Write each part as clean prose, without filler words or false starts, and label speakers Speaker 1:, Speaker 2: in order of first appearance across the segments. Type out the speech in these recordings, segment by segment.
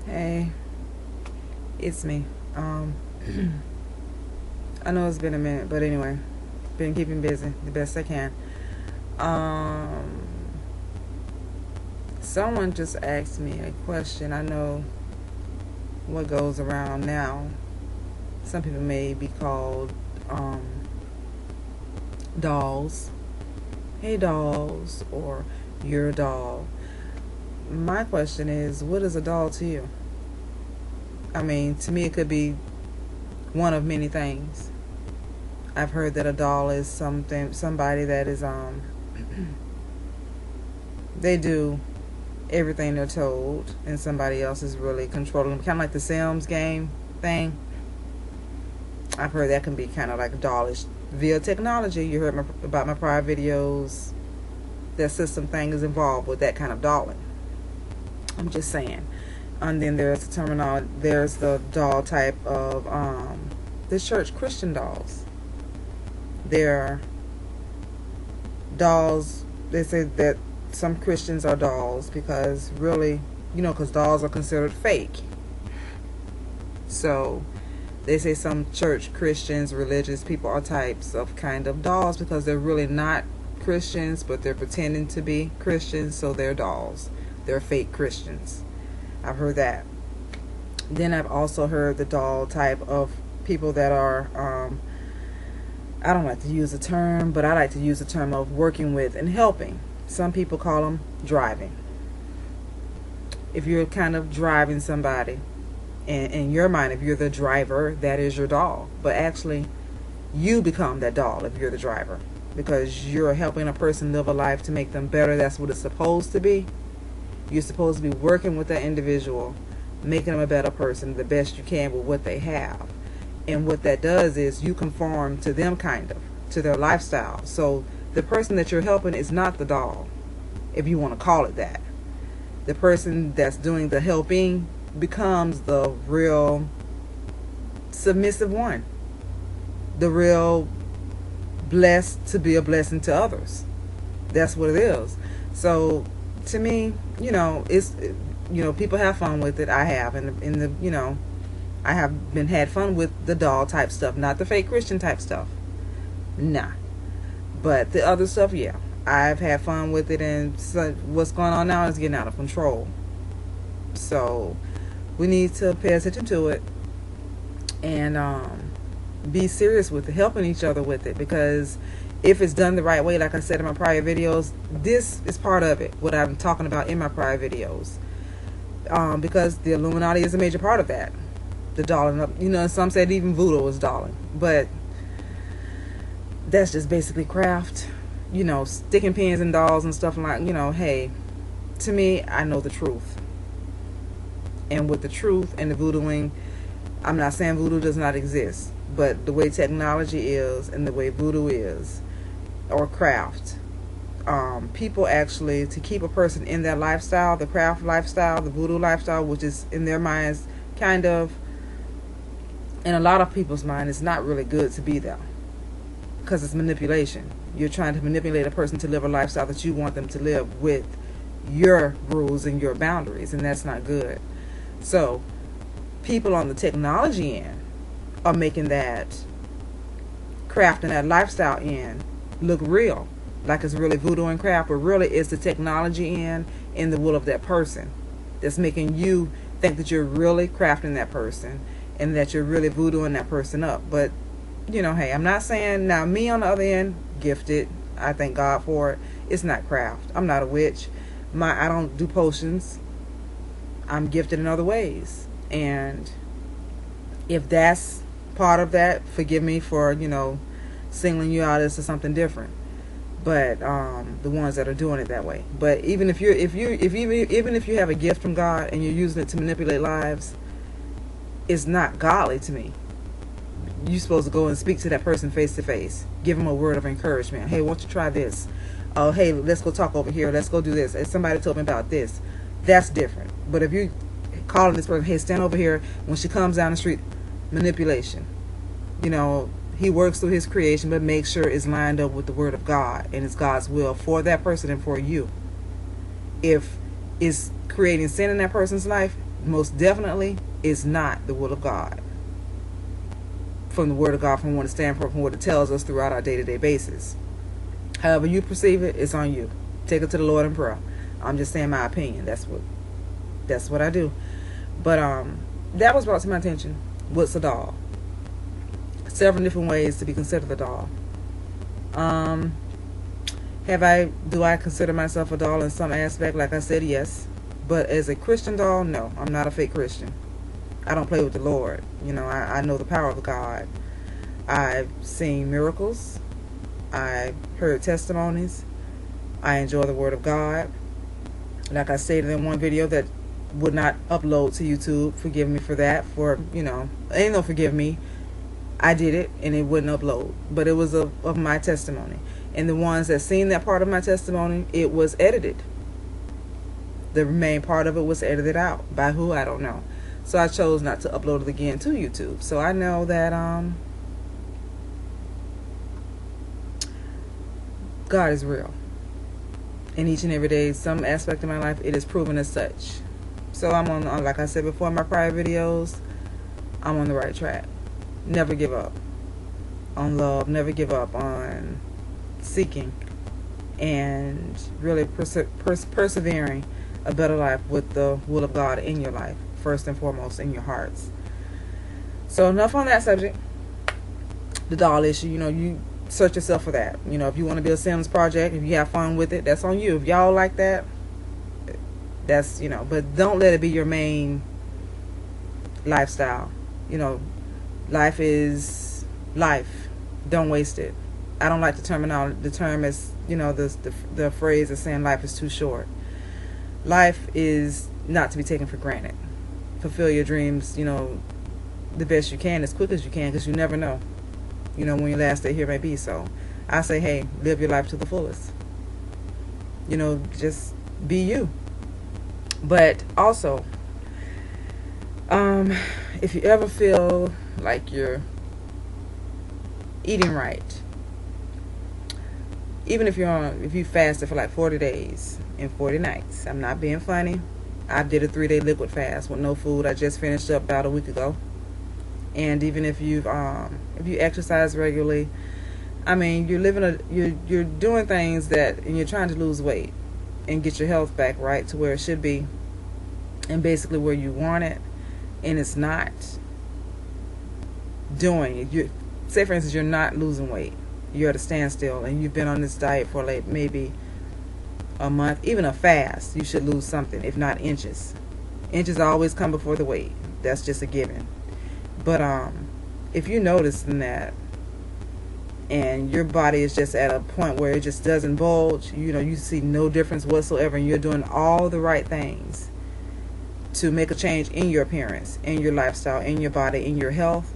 Speaker 1: Hey, it's me. I know it's been a minute, but anyway, been keeping busy the best I can. Um, Someone just asked me a question. I know what goes around now. Some people may be called um, dolls. Hey, dolls, or you're a doll. My question is, what is a doll to you? I mean, to me, it could be one of many things. I've heard that a doll is somebody that is they do everything they're told, and somebody else is really controlling them, kind of like the Sims game thing. I've heard that can be kind of like dollish via technology. You heard about my prior videos. That system thing is involved with that kind of dolling. I'm just saying. And then there's the terminal. There's the doll type of the church Christian dolls. They're dolls. They say that some Christians are dolls because really, because dolls are considered fake. So they say some church Christians, religious people are types of kind of dolls because they're really not Christians, but they're pretending to be Christians, so they're dolls. They're fake Christians. I've heard that. Then I've also heard the doll type of people that are, I don't like to use the term, but I like to use the term of working with and helping. Some people call them driving. If you're kind of driving somebody, and in your mind, if you're the driver, that is your doll. But actually, you become that doll if you're the driver, because you're helping a person live a life to make them better. That's what it's supposed to be. You're supposed to be working with that individual, making them a better person, the best you can with what they have. And what that does is you conform to them, kind of, to their lifestyle. So the person that you're helping is not the doll, if you want to call it that. The person that's doing the helping becomes the real submissive one, the real blessed to be a blessing to others. That's what it is. So to me, it's people have fun with it. I have, I have had fun with the doll type stuff, not the fake Christian type stuff. Nah. But the other stuff, yeah, I've had fun with it, and so what's going on now is getting out of control. So we need to pay attention to it and be serious with it, helping each other with it, because if it's done the right way, like I said in my prior videos, this is part of it, what I'm talking about in my prior videos, because the Illuminati is a major part of that, the dolling. Some said even voodoo is dolling, but that's just basically craft, sticking pins in dolls and stuff like, hey, to me, I know the truth. And with the truth and the voodooing, I'm not saying voodoo does not exist, but the way technology is and the way voodoo is, or craft, people actually, to keep a person in that lifestyle, the craft lifestyle, the voodoo lifestyle, which is in their minds kind of, in a lot of people's mind, it's not really good to be there. Because it's manipulation. You're trying to manipulate a person to live a lifestyle that you want them to live with your rules and your boundaries, and that's not good. So people on the technology end are making that craft and that lifestyle end look real, like it's really voodoo and craft, but really it's the technology end and the will of that person that's making you think that you're really crafting that person and that you're really voodooing that person up. But hey, I'm not saying, now me on the other end, gifted, I thank God for it. It's not craft. I'm not a witch. I don't do potions. I'm gifted in other ways. And if that's part of that, forgive me for, singling you out as to something different. But the ones that are doing it that way. But even if you have a gift from God and you're using it to manipulate lives, it's not godly to me. You're supposed to go and speak to that person face to face. Give them a word of encouragement. Hey, why don't you try this? Oh, hey, let's go talk over here. Let's go do this. Somebody told me about this. That's different. But if you calling this person, hey, stand over here, when she comes down the street, manipulation. He works through his creation, but make sure it's lined up with the word of God and it's God's will for that person and for you. If it's creating sin in that person's life, most definitely is not the will of God. From the Word of God, from what it stands for, from what it tells us throughout our day-to-day basis. However you perceive it, it's on you. Take it to the Lord in prayer. I'm just saying my opinion. That's what I do. But that was brought to my attention. What's a doll? Several different ways to be considered a doll. Do I consider myself a doll in some aspect? Like I said, yes. But as a Christian doll, no. I'm not a fake Christian. I don't play with the Lord. I know the power of God. I've seen miracles. I've heard testimonies. I enjoy the Word of God. Like I stated in one video that would not upload to YouTube. Forgive me for that. Ain't no forgive me. I did it and it wouldn't upload. But it was of my testimony. And the ones that seen that part of my testimony, it was edited. The main part of it was edited out. By who? I don't know. So I chose not to upload it again to YouTube. So I know that God is real. And each and every day, some aspect of my life, it is proven as such. So I'm on, like I said before in my prior videos, I'm on the right track. Never give up on love. Never give up on seeking and really persevering a better life with the will of God in your life. First and foremost, in your hearts. So enough on that subject. The doll issue, you search yourself for that. If you want to be a Sims project, if you have fun with it, that's on you. If y'all like that, that's, but don't let it be your main lifestyle. Life is life. Don't waste it. I don't like the term is, the phrase is saying life is too short. Life is not to be taken for granted. Fulfill your dreams, the best you can, as quick as you can, because you never know, when your last day here may be. So I say, hey, live your life to the fullest. Just be you. But also, if you ever feel like you're eating right, even if you fasted for like 40 days and 40 nights, I'm not being funny. I did a 3-day liquid fast with no food. I just finished up about a week ago. And even if you exercise regularly, you're doing things and you're trying to lose weight and get your health back right to where it should be, and basically where you want it, and it's not doing it. Say for instance, you're not losing weight. You're at a standstill, and you've been on this diet for like maybe a month, even a fast. You should lose something, if not inches. Inches always come before the weight. That's just a given. But if you notice in that, and your body is just at a point where it just doesn't bulge, you see no difference whatsoever, and you're doing all the right things to make a change in your appearance, in your lifestyle, in your body, in your health.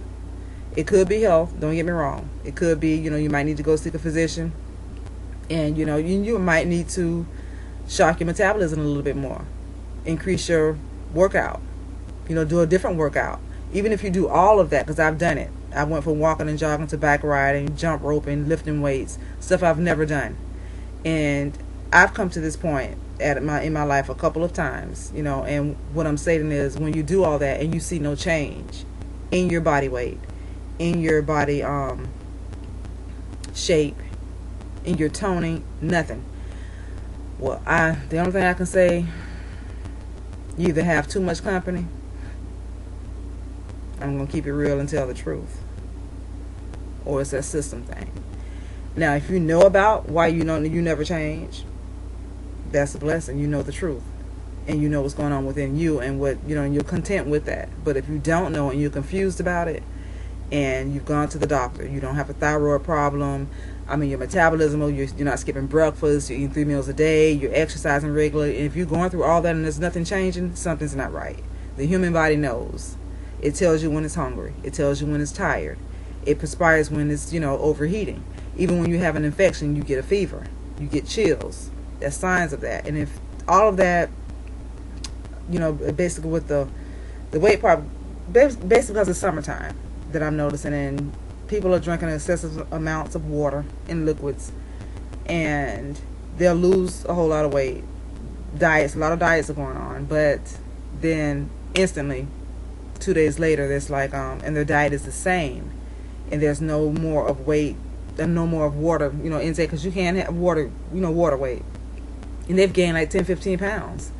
Speaker 1: It could be health, don't get me wrong. It could be, you might need to go seek a physician, and you might need to shock your metabolism a little bit more, increase your workout, do a different workout. Even if you do all of that, because I've done it. I went from walking and jogging to bike riding, jump roping, lifting weights, stuff I've never done. And I've come to this point in my life a couple of times, and what I'm saying is, when you do all that and you see no change in your body weight, in your body shape, in your toning, nothing. Well, the only thing I can say, you either have too much company. I'm going to keep it real and tell the truth. Or it's a system thing. Now, if you know about why you never change, that's a blessing. You know the truth. And you know what's going on within you, and and you're content with that. But if you don't know and you're confused about it, and you've gone to the doctor, you don't have a thyroid problem, your metabolism, you're not skipping breakfast, you're eating 3 meals a day, you're exercising regularly, and if you're going through all that and there's nothing changing, something's not right. The human body knows. It tells you when it's hungry. It tells you when it's tired. It perspires when it's, overheating. Even when you have an infection, you get a fever. You get chills. There's signs of that. And if all of that, basically with the weight part, basically because it's summertime that I'm noticing, and people are drinking excessive amounts of water and liquids, and they'll lose a whole lot of weight. A lot of diets are going on, but then instantly 2 days later, there's like and their diet is the same, and there's no more of weight and no more of water, intake, because you can't have water, water weight, and they've gained like 10-15 pounds.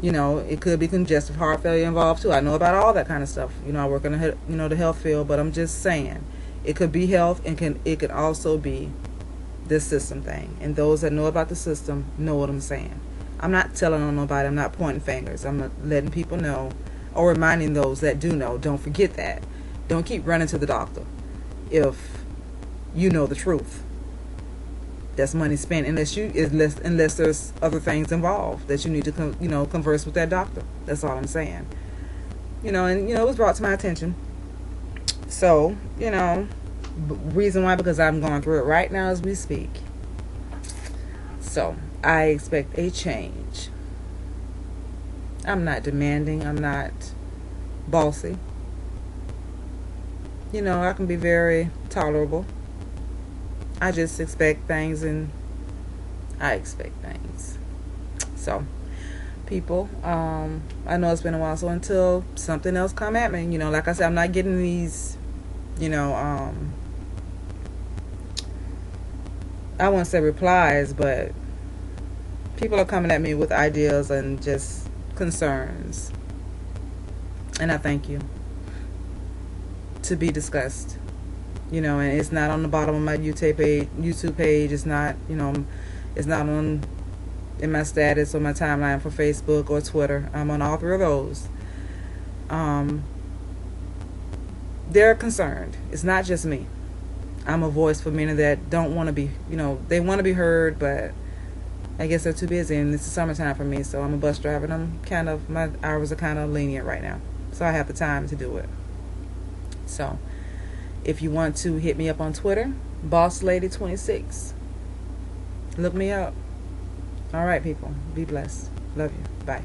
Speaker 1: It could be congestive heart failure involved too. I know about all that kind of stuff. I work in the health field, but I'm just saying it could be health, and it could also be this system thing. And those that know about the system know what I'm saying. I'm not telling on nobody. I'm not pointing fingers. I'm letting people know, or reminding those that do know. Don't forget that. Don't keep running to the doctor if you know the truth. That's money spent unless there's other things involved that you need to converse with that doctor. That's all I'm saying. And it was brought to my attention. So reason why, because I'm going through it right now as we speak. So I expect a change. I'm not demanding. I'm not bossy. I can be very tolerable. I just expect things, and I expect things. So, people, I know it's been a while, so until something else come at me, like I said, I'm not getting these, I won't say replies, but people are coming at me with ideas and just concerns. And I thank you. To be discussed. And it's not on the bottom of my YouTube page. It's not, it's not in my status or my timeline for Facebook or Twitter. I'm on all three of those. They're concerned. It's not just me. I'm a voice for many that don't want to be, they want to be heard, but I guess they're too busy, and it's the summertime for me, so I'm a bus driver, and my hours are kind of lenient right now, so I have the time to do it. So, if you want to hit me up on Twitter, BossLady26. Look me up. All right, people. Be blessed. Love you. Bye.